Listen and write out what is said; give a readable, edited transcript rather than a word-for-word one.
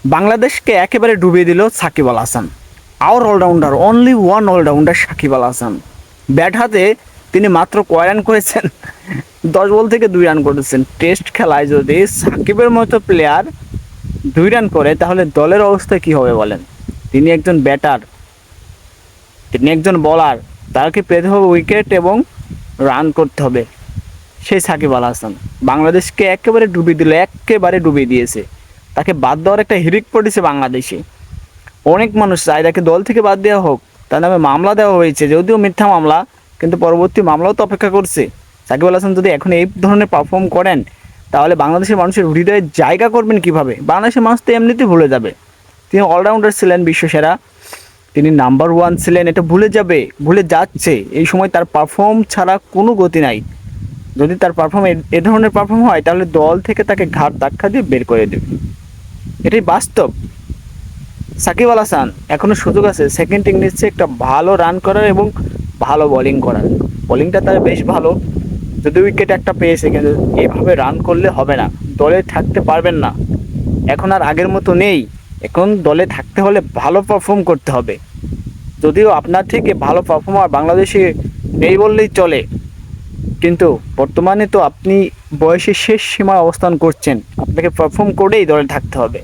বাংলাদেশকে একেবারে ডুবিয়ে দিল Shakib Al Hasan. Our all-rounder, only one all-rounder Shakib Al Hasan. Bat হাতে তিনি মাত্র কয় রান করেছেন? 10 বল থেকে 2 রান করেছেন। টেস্ট খেলায় যদি সাকিবের মতো প্লেয়ার 2 রান করে তাহলে দলের অবস্থা কি হবে বলেন? তিনি একজন ব্যাটার, তিনি একজন বলার, তাকে পেতে হবে উইকেট এবং রান করতে হবে। সেই সাকিব আল হাসান বাংলাদেশকে একেবারে ডুবিয়ে দিল, একেবারে ডুবিয়ে দিয়েছে। তাকে বাদ দেওয়ার একটা হিড়িক পড়েছে বাংলাদেশে। অনেক মানুষ চায় তাকে দল থেকে বাদ দেওয়া হোক, তার নামে মামলা দেওয়া হয়েছে, যদিও মিথ্যা মামলা, কিন্তু পরবর্তী মামলাও তো অপেক্ষা করছে। সাকিব আল হাসান যদি এখন এই ধরনের পারফর্ম করেন তাহলে বাংলাদেশের মানুষের হৃদয়ে জায়গা করবেন কিভাবে? বাংলাদেশের মানুষ তো এমনিতেই ভুলে যাবে তিনি অলরাউন্ডার ছিলেন, বিশ্বসেরা, তিনি নাম্বার ওয়ান ছিলেন, এটা ভুলে যাবে, ভুলে যাচ্ছে। এই সময় তার পারফর্ম ছাড়া কোনো গতি নাই। যদি তার পারফর্ম এ ধরনের পারফর্ম হয় তাহলে দল থেকে তাকে ঘাট ধাক্কা দিয়ে বের করে দেবে, এটাই বাস্তব। সাকিব আল হাসান এখনো সুযোগ আছে সেকেন্ড ইনিংসে একটা ভালো রান করার এবং ভালো বোলিং করার। বোলিংটা তার বেশ ভালো, যদি উইকেট একটা পেয়েছে, কিন্তু এভাবে রান করলে হবে না, দলে থাকতে পারবেন না। এখন আর আগের মতো নেই, এখন দলে থাকতে হলে ভালো পারফর্ম করতে হবে। যদিও আপনার থেকে ভালো পারফর্মার বাংলাদেশে নেই বললেই চলে, কিন্তু বর্তমানে তো আপনি বয়সের শেষ সীমায় অবস্থান করছেন, আপনাকে পারফর্ম করেই দলে থাকতে হবে।